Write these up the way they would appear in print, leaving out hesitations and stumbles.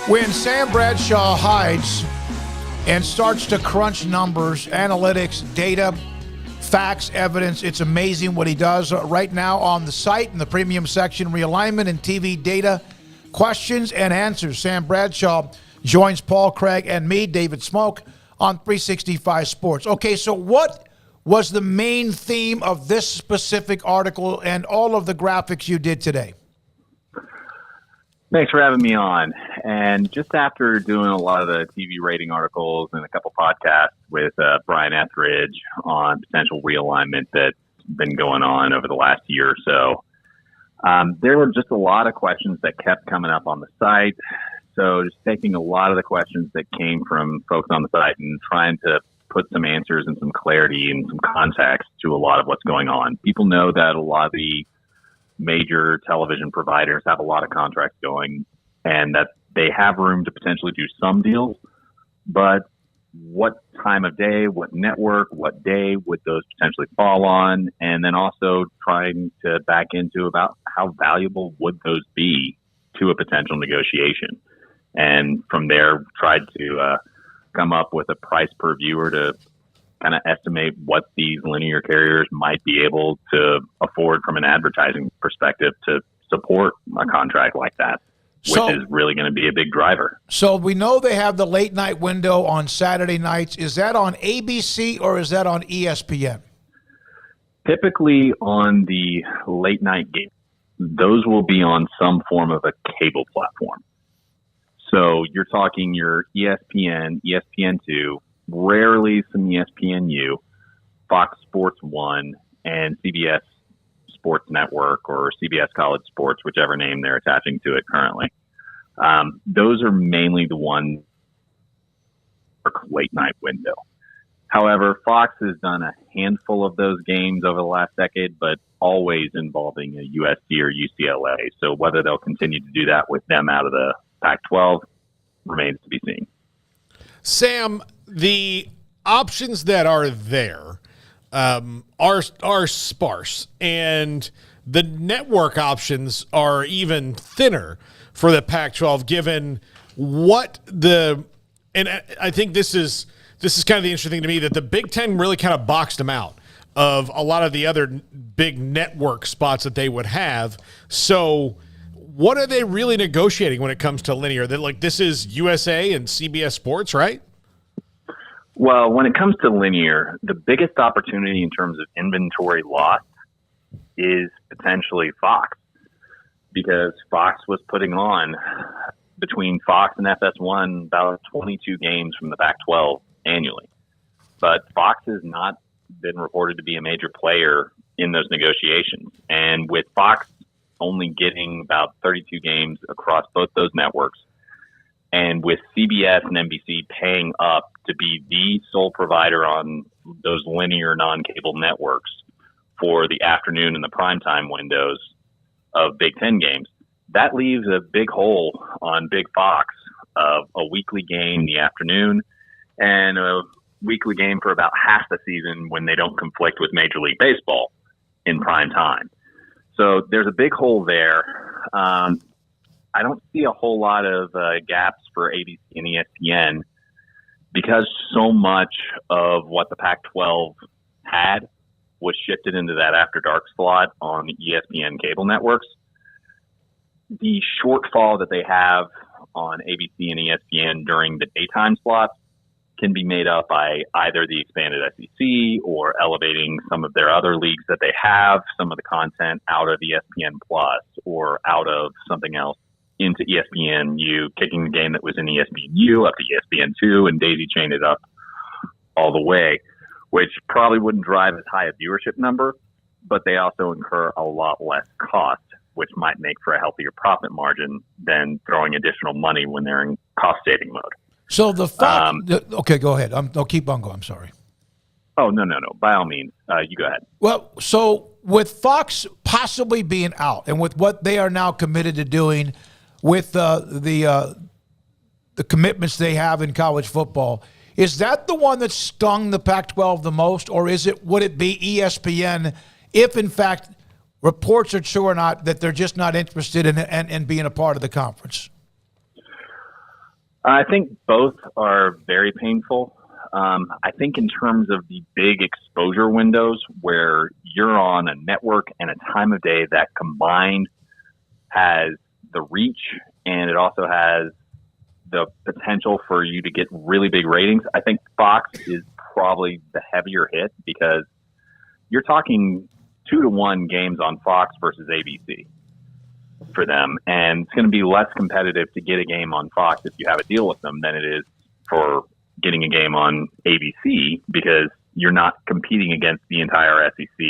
When Sam Bradshaw hides and starts to crunch numbers, analytics, data, facts, evidence, it's amazing what he does right now on the site in the premium section, realignment and TV data, questions and answers. Sam Bradshaw joins Paul Craig and me, David Smoak, on 365 Sports. Okay, so what was the main theme of this specific article and all of the graphics you did today? Thanks for having me on. And just after doing a lot of the TV rating articles and a couple podcasts with Brian Etheridge on potential realignment that's been going on over the last year or so, there were just a lot of questions that kept coming up on the site. So just taking a lot of the questions that came from folks on the site and trying to put some answers and some clarity and some context to a lot of what's going on. People know that a lot of the major television providers have a lot of contracts going and that they have room to potentially do some deals, but what time of day, what network, what day would those potentially fall on? And then also trying to back into about how valuable would those be to a potential negotiation. And from there, tried to come up with a price per viewer to kind of estimate what these linear carriers might be able to afford from an advertising perspective to support a contract like that, which is really going to be a big driver. So we know they have the late night window on Saturday nights. Is that on ABC or is that on ESPN? Typically on the late night game, those will be on some form of a cable platform. So you're talking your ESPN, ESPN2, rarely some ESPNU, Fox Sports 1, and CBS Sports Network or CBS College Sports, whichever name they're attaching to it currently. Those are mainly the ones late night window. However, Fox has done a handful of those games over the last decade, but always involving a USC or UCLA. So whether they'll continue to do that with them out of the Pac-12 remains to be seen. Sam, the options that are there are sparse, and the network options are even thinner for the Pac-12, given what and I think this is kind of the interesting thing to me, that the Big Ten really kind of boxed them out of a lot of the other big network spots that they would have. So what are they really negotiating when it comes to linear? That, like, this is USA and CBS Sports, right? Well, when it comes to linear, the biggest opportunity in terms of inventory loss is potentially Fox, because Fox was putting on, between Fox and FS1, about 22 games from the Pac-12 annually. But Fox has not been reported to be a major player in those negotiations. And with Fox only getting about 32 games across both those networks, and with CBS and NBC paying up to be the sole provider on those linear non-cable networks for the afternoon and the primetime windows of Big Ten games, that leaves a big hole on Big Fox of a weekly game in the afternoon and a weekly game for about half the season when they don't conflict with Major League Baseball in prime time. So there's a big hole there. I don't see a whole lot of gaps for ABC and ESPN because so much of what the Pac-12 had was shifted into that after dark slot on the ESPN cable networks. The shortfall that they have on ABC and ESPN during the daytime slots can be made up by either the expanded SEC or elevating some of their other leagues that they have, some of the content out of ESPN Plus or out of something else into ESPNU, kicking the game that was in ESPNU up to ESPN2 and daisy chain it up all the way, which probably wouldn't drive as high a viewership number, but they also incur a lot less cost, which might make for a healthier profit margin than throwing additional money when they're in cost-saving mode. So the Fox, okay, go ahead. I'll keep on going. I'm sorry. Oh, no. By all means, you go ahead. Well, so with Fox possibly being out and with what they are now committed to doing with the commitments they have in college football, is that the one that stung the Pac-12 the most, or would it be ESPN if, in fact, reports are true or not that they're just not interested in being a part of the conference? I think both are very painful. I think in terms of the big exposure windows where you're on a network and a time of day that combined has the reach and it also has the potential for you to get really big ratings, I think Fox is probably the heavier hit because you're talking 2-to-1 games on Fox versus ABC for them. And it's going to be less competitive to get a game on Fox if you have a deal with them than it is for getting a game on ABC because you're not competing against the entire SEC,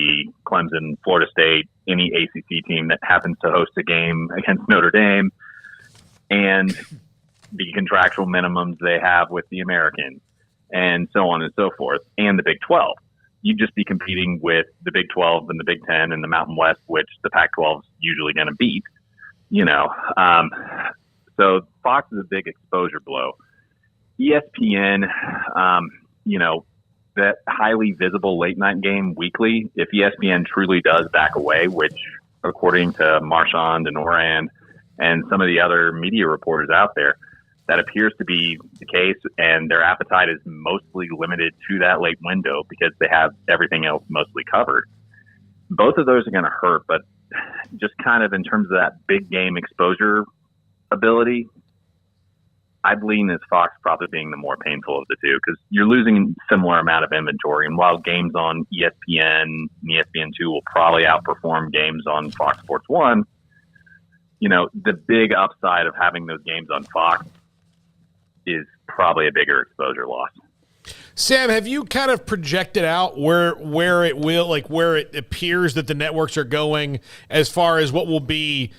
Clemson, Florida State, any ACC team that happens to host a game against Notre Dame, and the contractual minimums they have with the American, and so on and so forth, and the Big 12. You'd just be competing with the Big 12 and the Big 10 and the Mountain West, which the Pac-12 is usually going to beat, So Fox is a big exposure blow. ESPN, that highly visible late night game weekly, if ESPN truly does back away, which according to Marchand and Oran and some of the other media reporters out there, that appears to be the case, and their appetite is mostly limited to that late window because they have everything else mostly covered. Both of those are going to hurt, but just kind of in terms of that big game exposure ability, I'd lean as Fox probably being the more painful of the two because you're losing a similar amount of inventory. And while games on ESPN and ESPN2 will probably outperform games on Fox Sports 1, the big upside of having those games on Fox is probably a bigger exposure loss. Sam, have you kind of projected out where it will, like where it appears that the networks are going as far as what will be,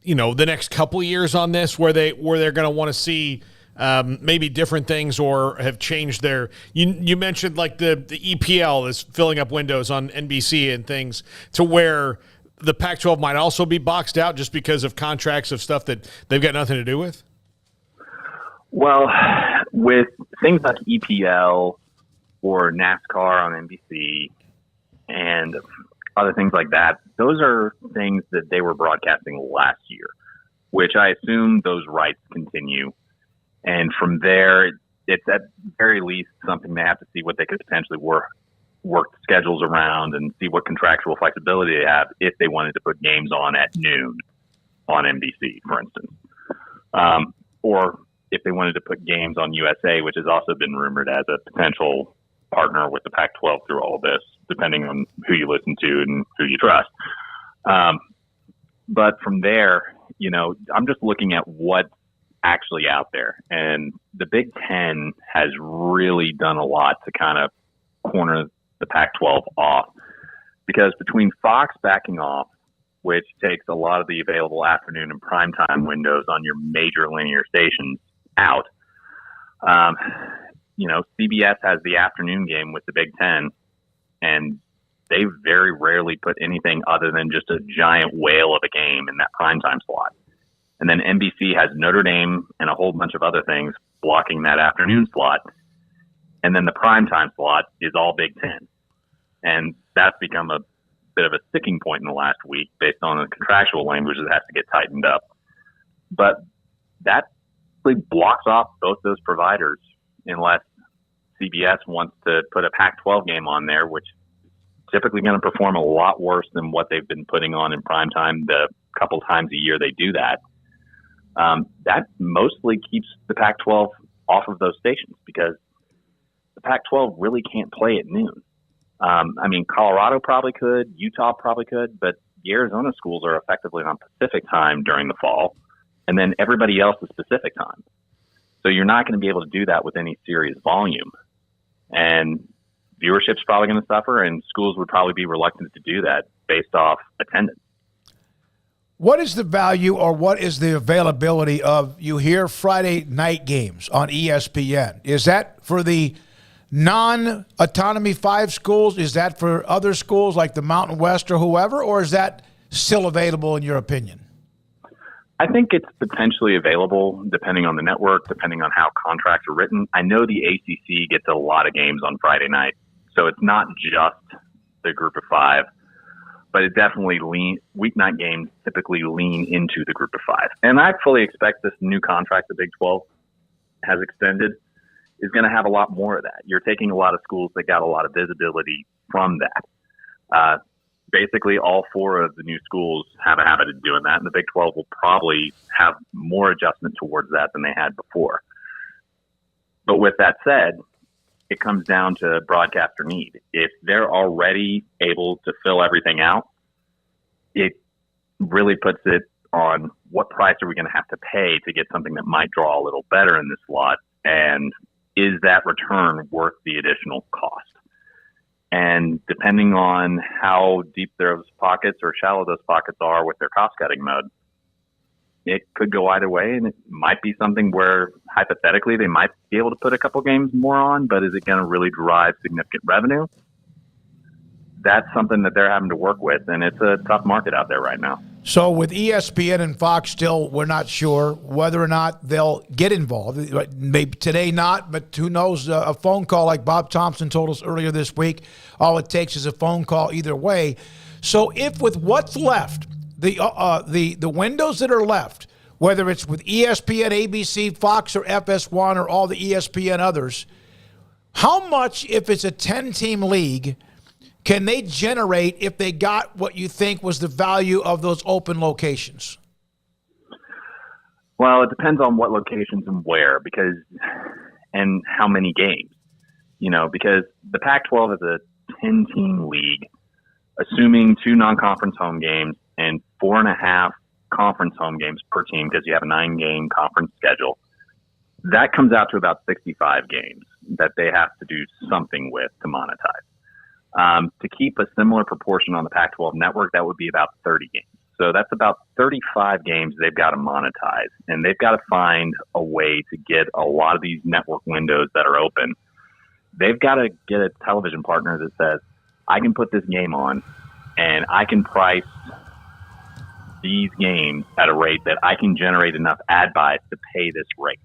the next couple of years on this, where they're going to want to see maybe different things or have changed their, you mentioned like the EPL is filling up windows on NBC and things to where the Pac-12 might also be boxed out just because of contracts of stuff that they've got nothing to do with? Well, with things like EPL or NASCAR on NBC and other things like that, those are things that they were broadcasting last year, which I assume those rights continue. And from there, it's at very least something they have to see what they could potentially work schedules around and see what contractual flexibility they have if they wanted to put games on at noon on NBC, for instance. Or if they wanted to put games on USA, which has also been rumored as a potential partner with the Pac-12 through all of this, depending on who you listen to and who you trust. But from there, I'm just looking at what's actually out there. And the Big Ten has really done a lot to kind of corner the Pac-12 off because between Fox backing off, which takes a lot of the available afternoon and primetime windows on your major linear stations out, CBS has the afternoon game with the Big Ten, and they very rarely put anything other than just a giant whale of a game in that primetime slot. And then NBC has Notre Dame and a whole bunch of other things blocking that afternoon slot. And then the primetime slot is all Big Ten. And that's become a bit of a sticking point in the last week based on the contractual language that has to get tightened up. But that really blocks off both those providers unless CBS wants to put a Pac-12 game on there, which is typically going to perform a lot worse than what they've been putting on in primetime the couple times a year they do that. That mostly keeps the Pac-12 off of those stations because the Pac-12 really can't play at noon. Colorado probably could, Utah probably could, but the Arizona schools are effectively on Pacific time during the fall, and then everybody else is Pacific time. So you're not going to be able to do that with any serious volume. And viewership's probably going to suffer, and schools would probably be reluctant to do that based off attendance. What is the value or what is the availability of, you hear Friday night games on ESPN? Is that for the non-Autonomy 5 schools? Is that for other schools like the Mountain West or whoever? Or is that still available in your opinion? I think it's potentially available depending on the network, depending on how contracts are written. I know the ACC gets a lot of games on Friday night, so it's not just the group of five. But it definitely weeknight games typically lean into the group of five. And I fully expect this new contract, the Big 12, has extended is going to have a lot more of that. You're taking a lot of schools that got a lot of visibility from that. Basically, all 4 of the new schools have a habit of doing that, and the Big 12 will probably have more adjustment towards that than they had before. But with that said, it comes down to broadcaster need. If they're already able to fill everything out, it really puts it on what price are we going to have to pay to get something that might draw a little better in this slot, and is that return worth the additional cost? And depending on how deep those pockets or shallow those pockets are with their cost-cutting mode, it could go either way, and it might be something where, hypothetically, they might be able to put a couple games more on, but is it going to really drive significant revenue? That's something that they're having to work with, and it's a tough market out there right now. So with ESPN and Fox still, we're not sure whether or not they'll get involved. Maybe today not, but who knows? A phone call like Bob Thompson told us earlier this week, all it takes is a phone call either way. So if with what's left, the windows that are left, whether it's with ESPN, ABC, Fox, or FS1, or all the ESPN others, how much, if it's a 10-team league, can they generate if they got what you think was the value of those open locations? Well, it depends on what locations and where, and how many games. Because the Pac-12 is a 10-team league, assuming 2 non-conference home games and 4.5 conference home games per team, because you have a 9-game conference schedule. That comes out to about 65 games that they have to do something with to monetize. To keep a similar proportion on the Pac-12 network, that would be about 30 games. So that's about 35 games they've got to monetize, and they've got to find a way to get a lot of these network windows that are open. They've got to get a television partner that says, I can put this game on, and I can price these games at a rate that I can generate enough ad buys to pay this rate,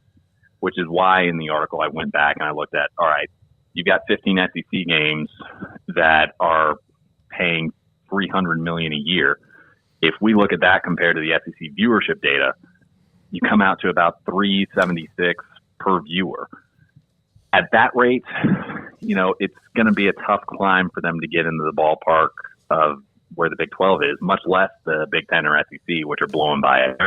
which is why in the article I went back and I looked at, all right, you've got 15 SEC games that are paying $300 million a year. If we look at that compared to the SEC viewership data, you come out to about $376 per viewer. At that rate, it's going to be a tough climb for them to get into the ballpark of where the Big 12 is, much less the Big 10 or SEC, which are blowing by it.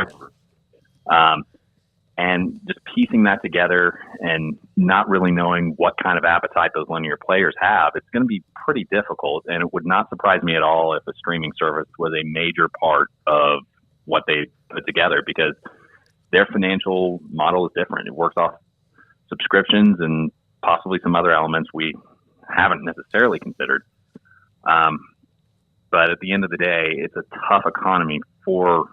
And just piecing that together and not really knowing what kind of appetite those linear players have, it's going to be pretty difficult. And it would not surprise me at all if a streaming service was a major part of what they put together, because their financial model is different. It works off subscriptions and possibly some other elements we haven't necessarily considered. But at the end of the day, it's a tough economy for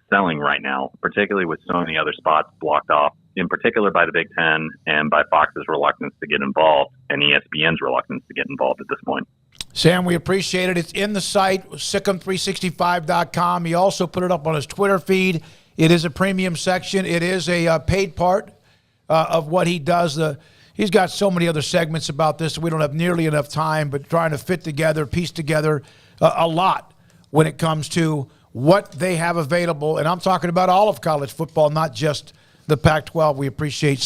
selling right now, particularly with so many other spots blocked off, in particular by the Big Ten and by Fox's reluctance to get involved and ESPN's reluctance to get involved at this point. Sam, we appreciate it. It's in the site, SicEm365.com. He also put it up on his Twitter feed. It is a premium section. It is a paid part of what he does. He's got so many other segments about this. We don't have nearly enough time, but trying to piece together a lot when it comes to what they have available. And I'm talking about all of college football, not just the Pac-12. We appreciate